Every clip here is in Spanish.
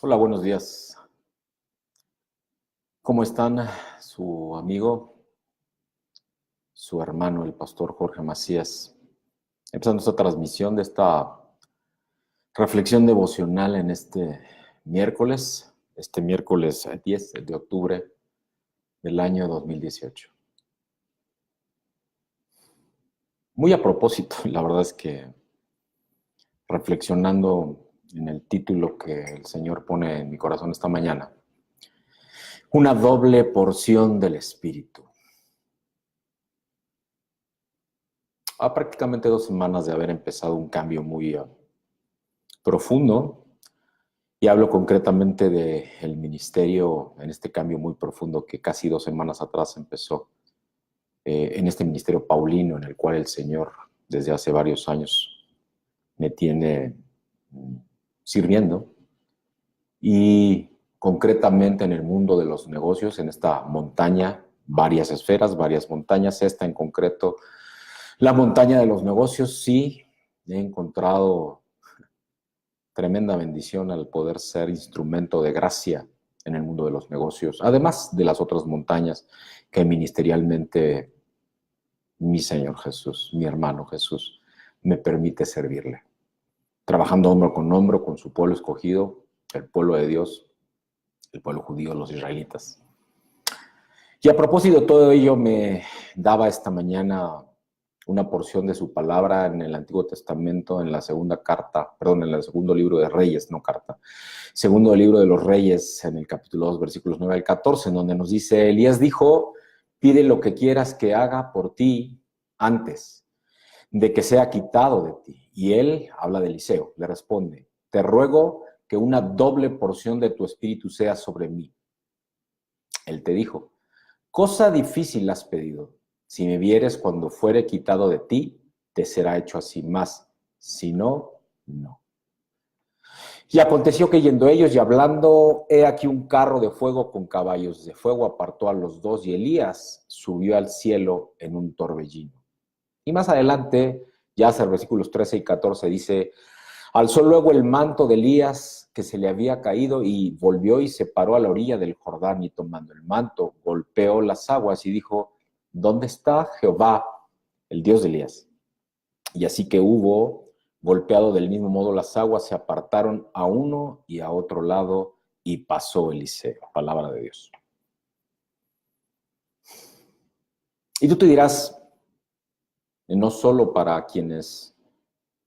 Hola, buenos días. ¿Cómo están? Su amigo, su hermano, el pastor Jorge Macías, empezando esta transmisión de esta reflexión devocional en este miércoles 10 de octubre del año 2018. Muy a propósito, la verdad es que reflexionando en el título que el Señor pone en mi corazón esta mañana, una doble porción del Espíritu. A prácticamente 2 semanas de haber empezado un cambio muy profundo, y hablo concretamente del ministerio, en este cambio muy profundo que casi 2 semanas atrás empezó, en este ministerio paulino en el cual el Señor desde hace varios años me tiene sirviendo, y concretamente en el mundo de los negocios, en esta montaña, varias esferas, varias montañas, esta en concreto, la montaña de los negocios. Sí, he encontrado tremenda bendición al poder ser instrumento de gracia en el mundo de los negocios, además de las otras montañas que ministerialmente mi Señor Jesús, mi hermano Jesús, me permite servirle. Trabajando hombro con su pueblo escogido, el pueblo de Dios, el pueblo judío, los israelitas. Y a propósito de todo ello, me daba esta mañana una porción de su palabra en el Antiguo Testamento, en el segundo libro de Reyes, no carta, segundo libro de los Reyes, en el capítulo 2, versículos 9 al 14, en donde nos dice: Elías dijo, pide lo que quieras que haga por ti antes de que sea quitado de ti. Y él, habla de Eliseo, le responde: te ruego que una doble porción de tu espíritu sea sobre mí. Él te dijo: cosa difícil has pedido. Si me vieres cuando fuere quitado de ti, te será hecho así, más. Si no, no. Y aconteció que yendo ellos y hablando, he aquí un carro de fuego con caballos de fuego apartó a los dos, y Elías subió al cielo en un torbellino. Y más adelante, ya hacia versículos 13 y 14, dice: alzó luego el manto de Elías que se le había caído y volvió y se paró a la orilla del Jordán, y tomando el manto golpeó las aguas y dijo: ¿dónde está Jehová, el Dios de Elías? Y así que hubo golpeado del mismo modo las aguas, se apartaron a uno y a otro lado, y pasó Eliseo. Palabra de Dios. Y tú te dirás, no solo para quienes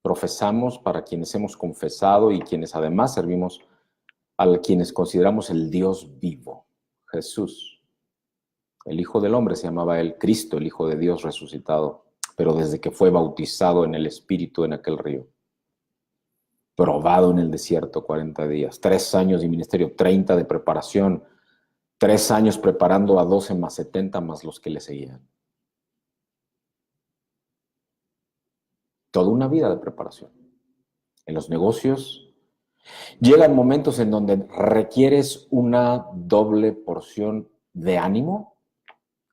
profesamos, para quienes hemos confesado y quienes además servimos a quienes consideramos el Dios vivo, Jesús, el Hijo del Hombre, se llamaba él, Cristo, el Hijo de Dios resucitado, pero desde que fue bautizado en el Espíritu en aquel río, probado en el desierto 40 días, 3 años de ministerio, 30 de preparación, 3 años preparando a 12 más 70 más los que le seguían. Toda una vida de preparación. En los negocios llegan momentos en donde requieres una doble porción de ánimo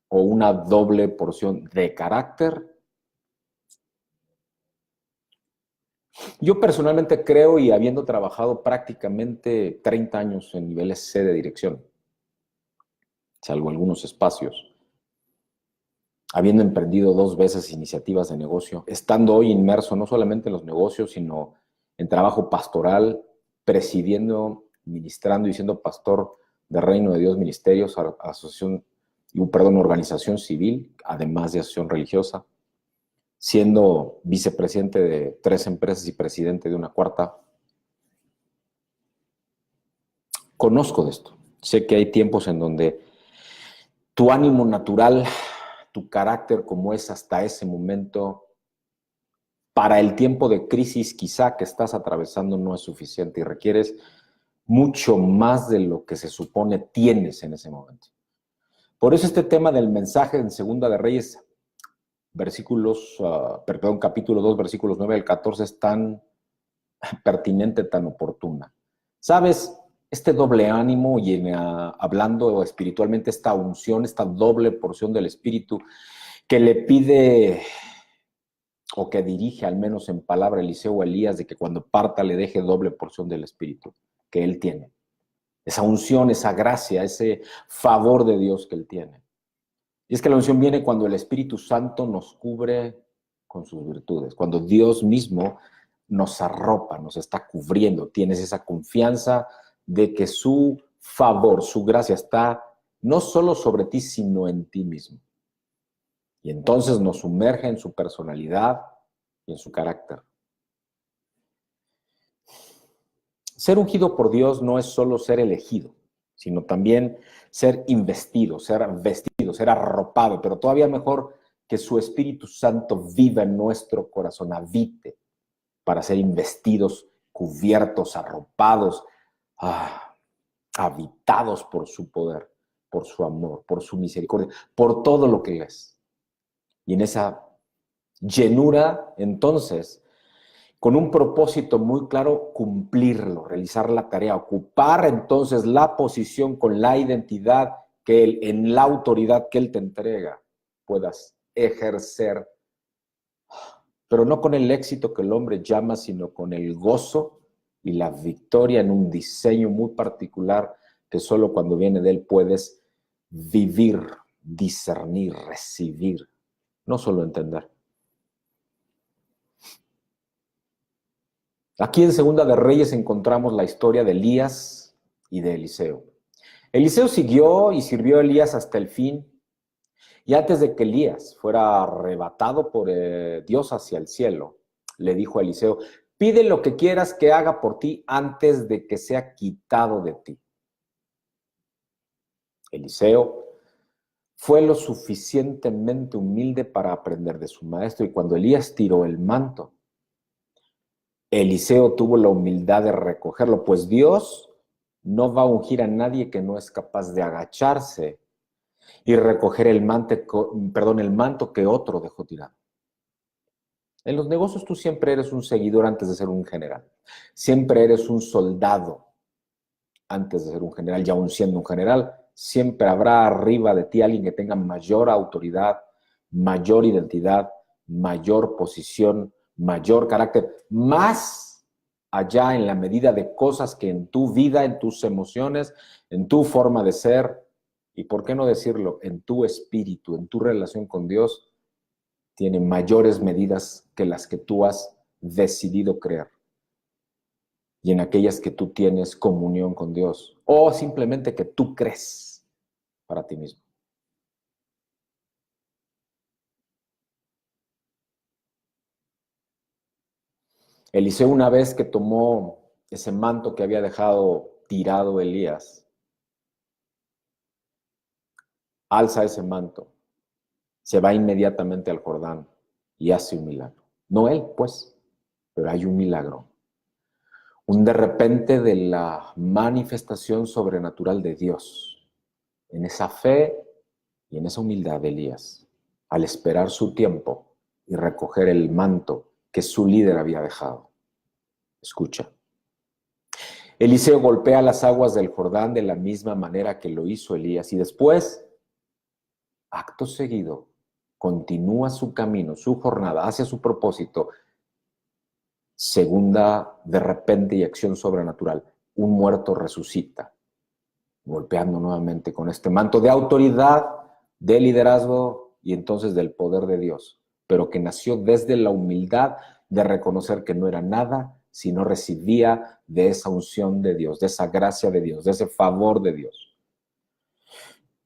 o una doble porción de carácter. Yo personalmente creo, y habiendo trabajado prácticamente 30 años en niveles C de dirección, salvo algunos espacios, habiendo emprendido 2 veces iniciativas de negocio, estando hoy inmerso no solamente en los negocios, sino en trabajo pastoral, presidiendo, ministrando y siendo pastor de Reino de Dios Ministerios, organización civil, además de asociación religiosa, siendo vicepresidente de 3 empresas y presidente de una 4ª. Conozco de esto. Sé que hay tiempos en donde tu ánimo natural, tu carácter como es hasta ese momento, para el tiempo de crisis quizá que estás atravesando, no es suficiente y requieres mucho más de lo que se supone tienes en ese momento. Por eso este tema del mensaje en Segunda de Reyes, capítulo 2, versículos 9 al 14, es tan pertinente, tan oportuna. ¿Sabes? Este doble ánimo y hablando espiritualmente, esta unción, esta doble porción del Espíritu que le pide o que dirige, al menos en palabra, Eliseo a Elías, de que cuando parta le deje doble porción del Espíritu que él tiene. esa unción, esa gracia, ese favor de Dios que Él tiene. Y es que la unción viene cuando el Espíritu Santo nos cubre con sus virtudes, cuando Dios mismo nos arropa, nos está cubriendo. Tienes esa confianza de que su favor, su gracia está no solo sobre ti, sino en ti mismo. Y entonces nos sumerge en su personalidad y en su carácter. Ser ungido por Dios no es solo ser elegido, sino también ser investido, ser vestido, ser arropado, pero todavía mejor que su Espíritu Santo viva en nuestro corazón, habite para ser investidos, cubiertos, arropados, habitados por su poder, por su amor, por su misericordia, por todo lo que Él es. Y en esa llenura, entonces, con un propósito muy claro, cumplirlo, realizar la tarea, ocupar entonces la posición con la identidad que Él, en la autoridad que Él te entrega, puedas ejercer, pero no con el éxito que el hombre llama, sino con el gozo y la victoria en un diseño muy particular que solo cuando viene de Él puedes vivir, discernir, recibir, no solo entender. Aquí en Segunda de Reyes encontramos la historia de Elías y de Eliseo. Eliseo siguió y sirvió a Elías hasta el fin, y antes de que Elías fuera arrebatado por Dios hacia el cielo, le dijo a Eliseo: pide lo que quieras que haga por ti antes de que sea quitado de ti. Eliseo fue lo suficientemente humilde para aprender de su maestro, y cuando Elías tiró el manto, Eliseo tuvo la humildad de recogerlo, pues Dios no va a ungir a nadie que no es capaz de agacharse y recoger el manto que otro dejó tirado. En los negocios tú siempre eres un seguidor antes de ser un general. Siempre eres un soldado antes de ser un general. Y aún siendo un general, siempre habrá arriba de ti alguien que tenga mayor autoridad, mayor identidad, mayor posición, mayor carácter, más allá en la medida de cosas que en tu vida, en tus emociones, en tu forma de ser, y por qué no decirlo, en tu espíritu, en tu relación con Dios, tiene mayores medidas que las que tú has decidido creer, y en aquellas que tú tienes comunión con Dios, o simplemente que tú crees para ti mismo. Eliseo, una vez que tomó ese manto que había dejado tirado Elías, alza ese manto, se va inmediatamente al Jordán y hace un milagro. No él, pues, pero hay un milagro. Un de repente de la manifestación sobrenatural de Dios, en esa fe y en esa humildad de Elías, al esperar su tiempo y recoger el manto que su líder había dejado. Escucha. Eliseo golpea las aguas del Jordán de la misma manera que lo hizo Elías, y después, acto seguido, continúa su camino, su jornada hacia su propósito. Segunda, de repente y acción sobrenatural, un muerto resucita, golpeando nuevamente con este manto de autoridad, de liderazgo y entonces del poder de Dios, pero que nació desde la humildad de reconocer que no era nada, sino recibía de esa unción de Dios, de esa gracia de Dios, de ese favor de Dios.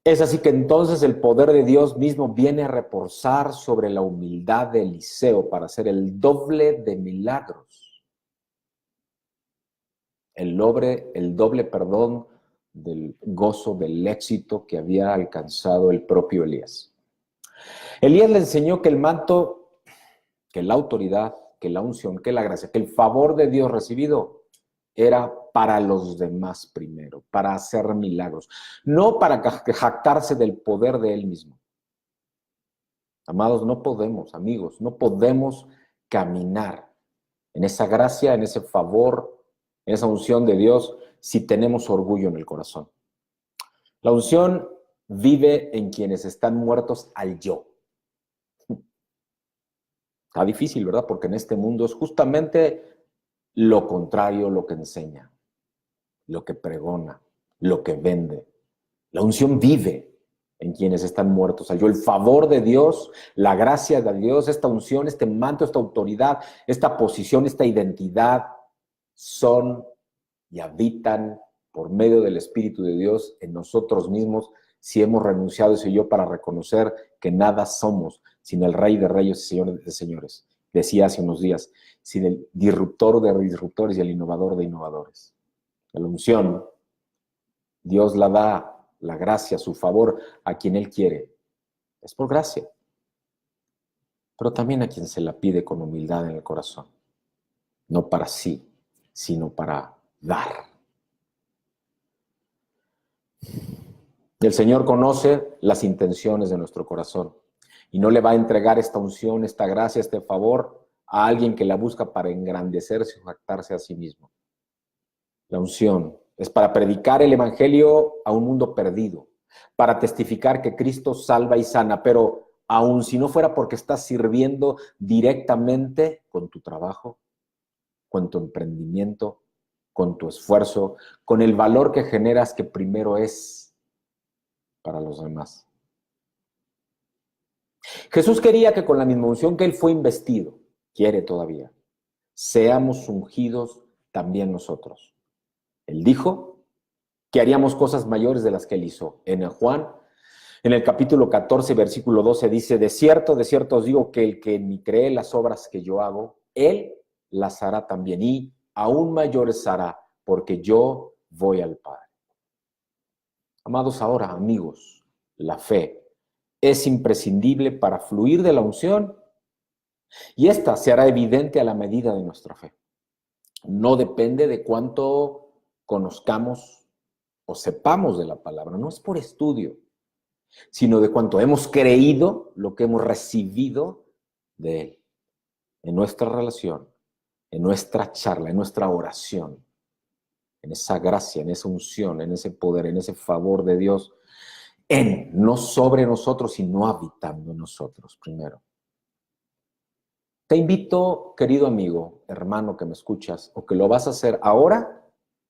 Es así que entonces el poder de Dios mismo viene a reposar sobre la humildad de Eliseo para hacer el doble de milagros. El doble, del gozo, del éxito que había alcanzado el propio Elías. Elías le enseñó que el manto, que la autoridad, que la unción, que la gracia, que el favor de Dios recibido era para los demás primero, para hacer milagros, no para jactarse del poder de él mismo. Amados, no podemos, amigos, no podemos caminar en esa gracia, en ese favor, en esa unción de Dios si tenemos orgullo en el corazón. La unción vive en quienes están muertos al yo. Está difícil, ¿verdad? Porque en este mundo es justamente lo contrario lo que enseña, lo que pregona, lo que vende. La unción vive en quienes están muertos. Halló el favor de Dios, la gracia de Dios, esta unción, este manto, esta autoridad, esta posición, esta identidad son y habitan por medio del Espíritu de Dios en nosotros mismos si hemos renunciado ese yo para reconocer que nada somos sino el Rey de Reyes y Señor de Señores. Decía hace unos días, sin el disruptor de disruptores y el innovador de innovadores. La unción, Dios la da, la gracia, su favor a quien Él quiere. Es por gracia. Pero también a quien se la pide con humildad en el corazón. No para sí, sino para dar. El Señor conoce las intenciones de nuestro corazón y no le va a entregar esta unción, esta gracia, este favor a alguien que la busca para engrandecerse o jactarse a sí mismo. La unción es para predicar el evangelio a un mundo perdido, para testificar que Cristo salva y sana, pero aun si no fuera porque estás sirviendo directamente con tu trabajo, con tu emprendimiento, con tu esfuerzo, con el valor que generas que primero es para los demás. Jesús quería que con la misma unción que Él fue investido, quiere todavía, seamos ungidos también nosotros. Él dijo que haríamos cosas mayores de las que Él hizo. En Juan, en el capítulo 14, versículo 12, dice, de cierto os digo que el que en mí cree las obras que yo hago, Él las hará también, y aún mayores hará, porque yo voy al Padre. Amados, ahora, amigos, la fe es imprescindible para fluir de la unción y esta se hará evidente a la medida de nuestra fe. No depende de cuánto conozcamos o sepamos de la palabra, no es por estudio, sino de cuánto hemos creído lo que hemos recibido de Él, en nuestra relación, en nuestra charla, en nuestra oración, en esa gracia, en esa unción, en ese poder, en ese favor de Dios, no sobre nosotros, sino habitando en nosotros primero. Te invito, querido amigo, hermano que me escuchas, o que lo vas a hacer ahora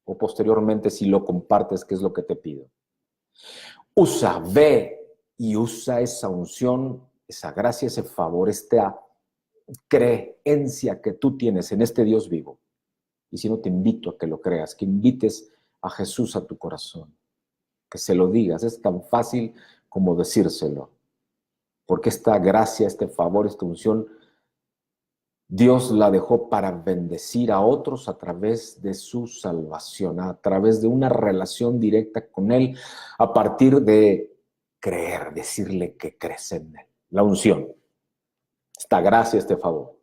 o posteriormente si lo compartes, que es lo que te pido. Ve y usa esa unción, esa gracia, ese favor, esta creencia que tú tienes en este Dios vivo. Y si no, te invito a que lo creas, que invites a Jesús a tu corazón, que se lo digas. Es tan fácil como decírselo, porque esta gracia, este favor, esta unción, Dios la dejó para bendecir a otros a través de su salvación, a través de una relación directa con Él, a partir de creer, decirle que crees en Él. La unción, esta gracia, este favor,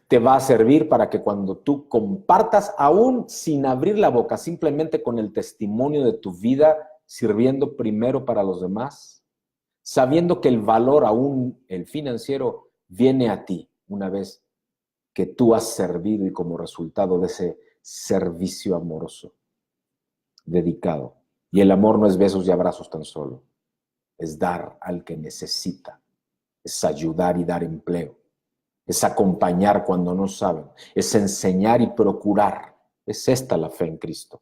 te va a servir para que cuando tú compartas, aún sin abrir la boca, simplemente con el testimonio de tu vida, sirviendo primero para los demás, sabiendo que el valor, aún el financiero, viene a ti una vez que tú has servido y como resultado de ese servicio amoroso, dedicado. Y el amor no es besos y abrazos tan solo, es dar al que necesita, es ayudar y dar empleo, es acompañar cuando no saben, es enseñar y procurar. Es esta la fe en Cristo.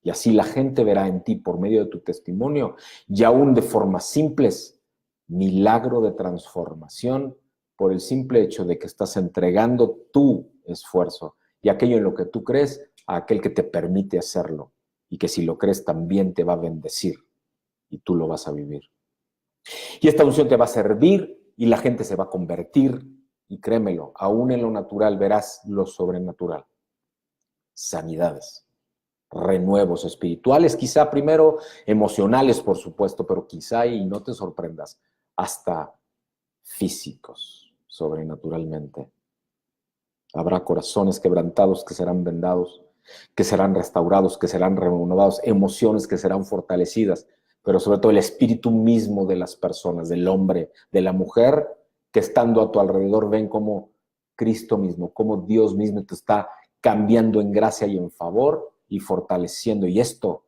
Y así la gente verá en ti, por medio de tu testimonio, y aún de formas simples, milagro de transformación por el simple hecho de que estás entregando tu esfuerzo y aquello en lo que tú crees a aquel que te permite hacerlo y que si lo crees también te va a bendecir y tú lo vas a vivir. Y esta unción te va a servir y la gente se va a convertir y créemelo, aún en lo natural verás lo sobrenatural. Sanidades, renuevos espirituales, quizá primero emocionales, por supuesto, pero quizá, y no te sorprendas, hasta físicos, sobrenaturalmente. Habrá corazones quebrantados que serán vendados, que serán restaurados, que serán renovados, emociones que serán fortalecidas, pero sobre todo el espíritu mismo de las personas, del hombre, de la mujer, que estando a tu alrededor ven como Cristo mismo, como Dios mismo te está cambiando en gracia y en favor y fortaleciendo. Y esto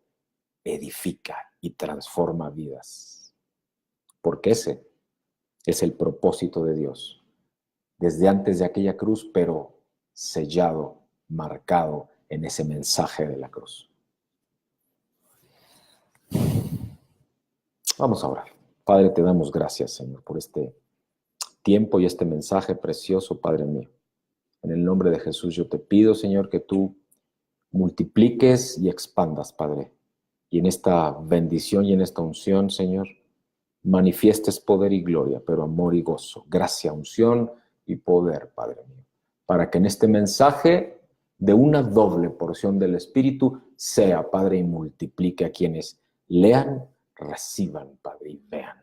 edifica y transforma vidas. Porque ese es el propósito de Dios. Desde antes de aquella cruz, pero sellado, marcado en ese mensaje de la cruz. Vamos a orar. Padre, te damos gracias, Señor, por este tiempo y este mensaje precioso, Padre mío. En el nombre de Jesús yo te pido, Señor, que tú multipliques y expandas, Padre. Y en esta bendición y en esta unción, Señor, manifiestes poder y gloria, pero amor y gozo, gracia, unción y poder, Padre mío. Para que en este mensaje de una doble porción del Espíritu sea, Padre, y multiplique a quienes lean, reciban, Padre, y vean.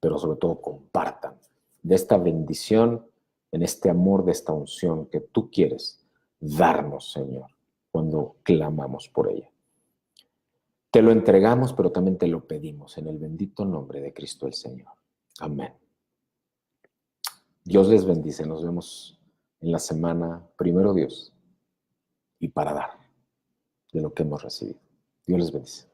Pero sobre todo compartan de esta bendición, en este amor, de esta unción que tú quieres darnos, Señor, cuando clamamos por ella. Te lo entregamos, pero también te lo pedimos en el bendito nombre de Cristo el Señor. Amén. Dios les bendice. Nos vemos en la semana, primero Dios, y para dar de lo que hemos recibido. Dios les bendice.